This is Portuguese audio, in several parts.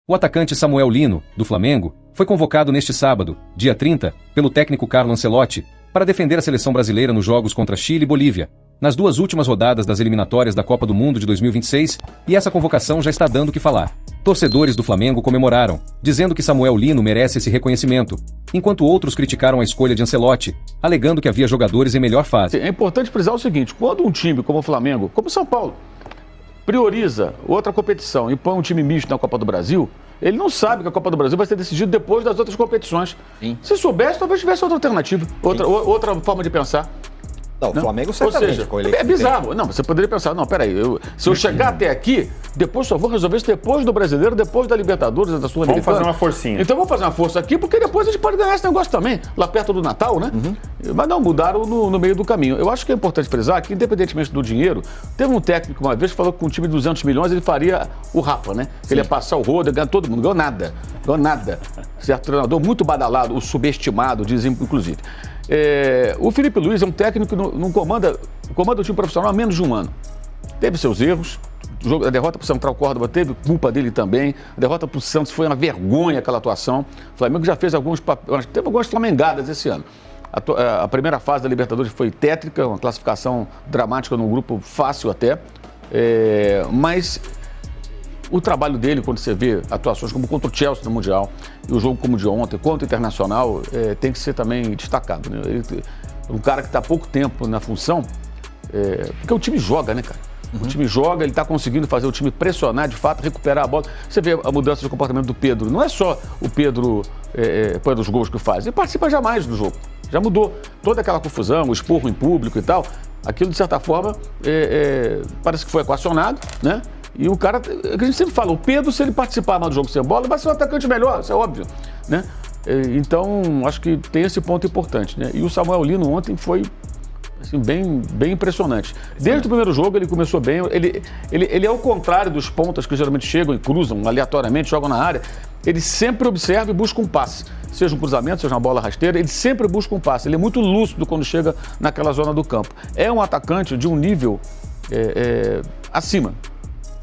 O atacante Samuel Lino, do Flamengo, foi convocado neste sábado, dia 30, pelo técnico Carlo Ancelotti, para defender a seleção brasileira nos jogos contra Chile e Bolívia, nas duas últimas rodadas das eliminatórias da Copa do Mundo de 2026, e essa convocação já está dando o que falar. Torcedores do Flamengo comemoraram, dizendo que Samuel Lino merece esse reconhecimento, enquanto outros criticaram a escolha de Ancelotti, alegando que havia jogadores em melhor fase. É importante frisar o seguinte: quando um time como o Flamengo, como o São Paulo, prioriza outra competição e põe um time misto na Copa do Brasil, ele não sabe que a Copa do Brasil vai ser decidida depois das outras competições. Sim. Se soubesse, talvez tivesse outra alternativa, outra forma de pensar. Não, o Flamengo certamente. Ou seja, é bizarro. Não, você poderia pensar, não, peraí, se eu chegar até aqui, depois só vou resolver isso depois do Brasileiro, depois da Libertadores, da Sul-Americana. Vamos fazer uma forcinha. Então vamos fazer uma força aqui, porque depois a gente pode ganhar esse negócio também, lá perto do Natal, né? Mas não, mudaram no meio do caminho. Eu acho que é importante frisar que, independentemente do dinheiro, teve um técnico uma vez que falou que com um time de 200 milhões ele faria o Rapa, né? Sim. Ele ia passar o rodo, ganhar todo mundo, ganhou nada. Certo treinador muito badalado, o subestimado, dizem inclusive. O Felipe Luiz é um técnico que não comanda o time profissional há menos de um ano. Teve seus erros, a derrota para o Central Córdoba teve culpa dele também, a derrota para o Santos foi uma vergonha aquela atuação. O Flamengo já fez teve algumas flamengadas esse ano. A primeira fase da Libertadores foi tétrica, uma classificação dramática num grupo fácil até, mas o trabalho dele, quando você vê atuações como contra o Chelsea no Mundial, e o jogo como o de ontem, contra o Internacional, tem que ser também destacado, né? Um cara que está há pouco tempo na função, porque o time joga, né, cara? O time joga, ele está conseguindo fazer o time pressionar, de fato, recuperar a bola. Você vê a mudança de comportamento do Pedro. Não é só o Pedro põe os gols que faz, ele participa jamais do jogo. Já mudou toda aquela confusão, o esporro em público e tal. Aquilo, de certa forma, parece que foi equacionado, né? E o cara, a gente sempre fala, o Pedro, se ele participar mais do jogo sem bola, vai ser um atacante melhor, isso é óbvio, né? Então, acho que tem esse ponto importante, né? E o Samuel Lino ontem foi, assim, bem impressionante. Desde o primeiro jogo ele começou bem, ele é o contrário dos pontas que geralmente chegam e cruzam aleatoriamente, jogam na área. Ele sempre observa e busca um passe, seja um cruzamento, seja uma bola rasteira, ele sempre busca um passe. Ele é muito lúcido quando chega naquela zona do campo. É um atacante de um nível acima.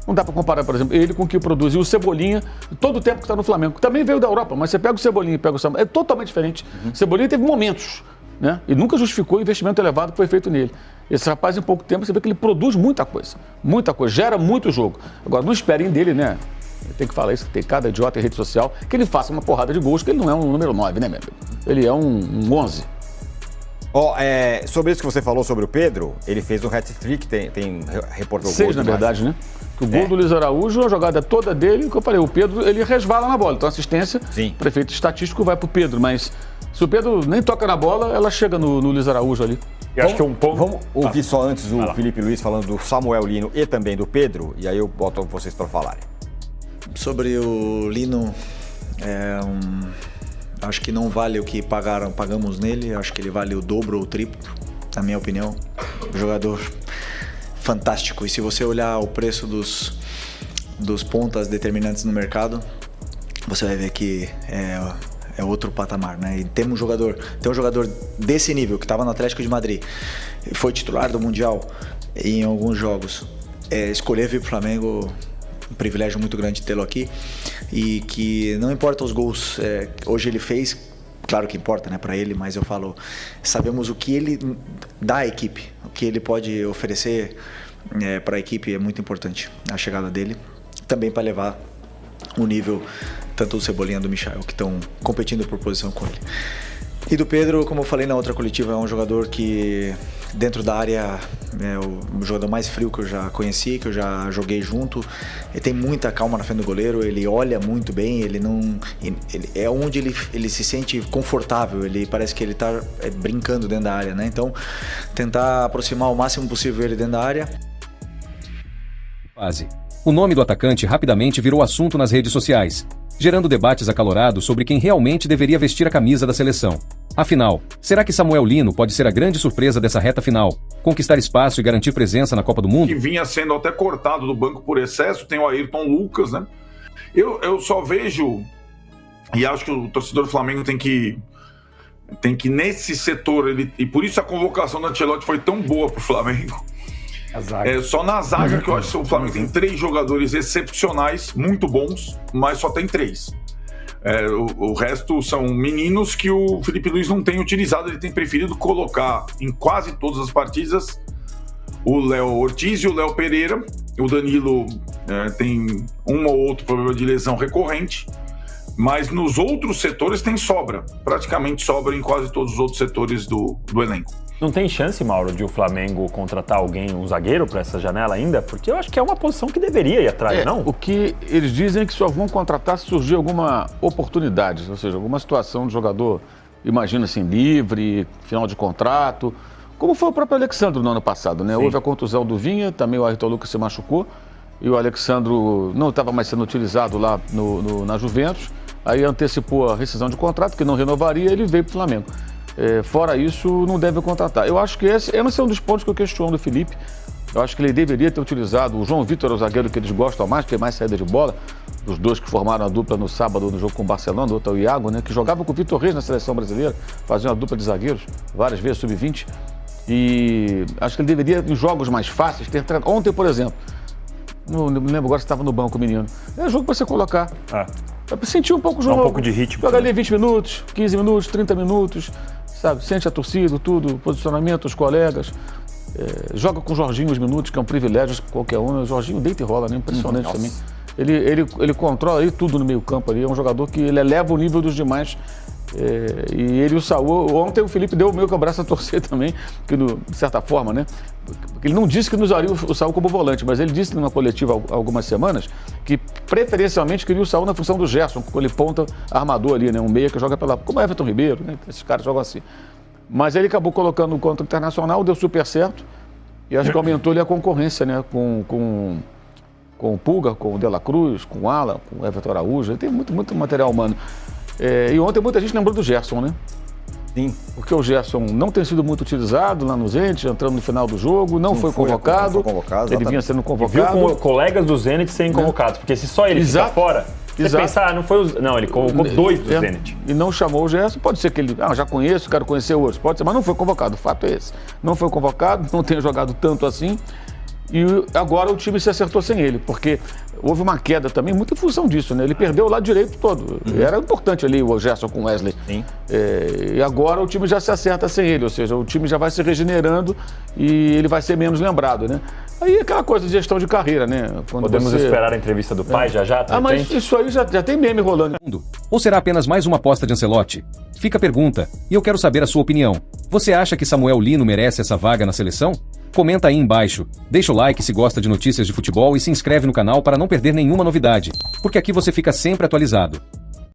Não dá para comparar, por exemplo, ele com o que produziu o Cebolinha todo o tempo que está no Flamengo. Também veio da Europa, mas você pega o Cebolinha e pega o Samuel, é totalmente diferente. Cebolinha teve momentos, né? E nunca justificou o investimento elevado que foi feito nele. Esse rapaz, em pouco tempo, você vê que ele produz muita coisa, gera muito jogo. Agora, não esperem dele, né? Tem que falar isso, que tem cada idiota em rede social, que ele faça uma porrada de gols, que ele não é um número 9, né, meu amigo? Ele é um 11. Sobre isso que você falou sobre o Pedro, ele fez um hat-trick, tem reportou 6, na verdade, né? Que o gol do Luiz Araújo, a jogada toda dele, que eu falei, o Pedro, ele resvala na bola. Então, assistência, o prefeito estatístico vai pro Pedro, mas se o Pedro nem toca na bola, ela chega no Luiz Araújo ali. Acho que um ponto... Vamos ouvir só antes o Felipe Luiz falando do Samuel Lino e também do Pedro, e aí eu boto vocês para falarem. Sobre o Lino, acho que não vale o que pagamos nele, acho que ele vale o dobro ou o triplo, na minha opinião. Jogador fantástico, e se você olhar o preço dos pontas determinantes no mercado, você vai ver que é outro patamar, né? E tem um jogador desse nível, que estava no Atlético de Madrid, foi titular do Mundial em alguns jogos, escolher vir pro Flamengo, um privilégio muito grande tê-lo aqui, e que não importa os gols, hoje ele fez, claro que importa, né, para ele, mas eu falo, sabemos o que ele dá à equipe, o que ele pode oferecer para a equipe é muito importante, a chegada dele, também para levar o nível tanto do Cebolinha do Michael, que estão competindo por posição com ele. E do Pedro, como eu falei na outra coletiva, é um jogador que dentro da área é o jogador mais frio que eu já conheci, que eu já joguei junto. Ele tem muita calma na frente do goleiro, ele olha muito bem, ele é onde ele se sente confortável, ele parece que ele está brincando dentro da área, né? Então, tentar aproximar o máximo possível ele dentro da área. O nome do atacante rapidamente virou assunto nas redes sociais, gerando debates acalorados sobre quem realmente deveria vestir a camisa da seleção. Afinal, será que Samuel Lino pode ser a grande surpresa dessa reta final, conquistar espaço e garantir presença na Copa do Mundo? Que vinha sendo até cortado do banco por excesso, tem o Ayrton Lucas, né? Eu só vejo, e acho que o torcedor do Flamengo tem que nesse setor, e por isso a convocação do Ancelotti foi tão boa pro Flamengo, A zaga. Só na zaga que eu acho que o Flamengo tem 3 jogadores excepcionais, muito bons, mas só tem 3. O resto são meninos que o Felipe Luiz não tem utilizado, ele tem preferido colocar em quase todas as partidas o Léo Ortiz e o Léo Pereira. O Danilo tem um ou outro problema de lesão recorrente, mas nos outros setores tem sobra, praticamente sobra em quase todos os outros setores do elenco. Não tem chance, Mauro, de o Flamengo contratar um zagueiro para essa janela ainda? Porque eu acho que é uma posição que deveria ir atrás, não? O que eles dizem é que só vão contratar se surgir alguma oportunidade, ou seja, alguma situação de jogador, imagina assim, livre, final de contrato, como foi o próprio Alexandro no ano passado, né? Sim. Houve a contusão do Vinha, também o Ayrton Lucas se machucou, e o Alexandro não estava mais sendo utilizado lá na Juventus, aí antecipou a rescisão de contrato, que não renovaria, ele veio para o Flamengo. Fora isso, não deve contratar. Eu acho que esse é um dos pontos que eu questiono do Felipe. Eu acho que ele deveria ter utilizado o João Vitor, o zagueiro que eles gostam mais, que tem mais saída de bola, dos dois que formaram a dupla no sábado no jogo com o Barcelona, o outro é o Iago, né, que jogava com o Vitor Reis na seleção brasileira, fazia uma dupla de zagueiros, várias vezes, sub-20. E acho que ele deveria, em jogos mais fáceis, ter treinado. Ontem, por exemplo, não me lembro agora se estava no banco o menino. É jogo para você colocar. Para sentir um pouco o jogo. Um pouco de ritmo. Joga ali 20 minutos, 15 minutos, 30 minutos, sabe? Sente a torcida, tudo, posicionamento, os colegas. Joga com o Jorginho os minutos, que é um privilégio qualquer um. O Jorginho deita e rola, né? Impressionante também. Ele controla aí tudo no meio campo ali. É um jogador que ele eleva o nível dos demais. E ele e o Saúl, ontem o Felipe deu o meio que abraço a torcer também, que de certa forma, né? Ele não disse que não usaria o Saúl como volante, mas ele disse numa coletiva há algumas semanas que preferencialmente queria o Saúl na função do Gerson, com ele ponta armador ali, né? Um meia que joga como Everton Ribeiro, né? Esses caras jogam assim. Mas ele acabou colocando contra o Internacional, deu super certo, e acho que aumentou ali a concorrência, né? Com o Pulga, com o De La Cruz, com o Alan, com o Everton Araújo, ele tem muito material humano. E ontem muita gente lembrou do Gerson, né? Sim. Porque o Gerson não tem sido muito utilizado lá no Zenit, entrando no final do jogo, não foi convocado. Ele vinha sendo convocado. Viu com colegas do Zenit serem convocados, porque se só ele fica fora, você pensar, não foi Não, ele convocou 2 do Zenit. E não chamou o Gerson, pode ser que ele, já conheço, quero conhecer outros, pode ser, mas não foi convocado, o fato é esse. Não foi convocado, não tem jogado tanto assim. E agora o time se acertou sem ele, porque houve uma queda também, muito em função disso, né? Ele perdeu o lado direito todo. Era importante ali o Gerson com o Wesley. E agora o time já se acerta sem ele, ou seja, o time já vai se regenerando e ele vai ser menos lembrado, né? Aí é aquela coisa de gestão de carreira, né? Podemos esperar a entrevista do pai já? Mas isso aí já tem meme rolando. Ou será apenas mais uma aposta de Ancelotti? Fica a pergunta, e eu quero saber a sua opinião. Você acha que Samuel Lino merece essa vaga na seleção? Comenta aí embaixo, deixa o like se gosta de notícias de futebol e se inscreve no canal para não perder nenhuma novidade, porque aqui você fica sempre atualizado.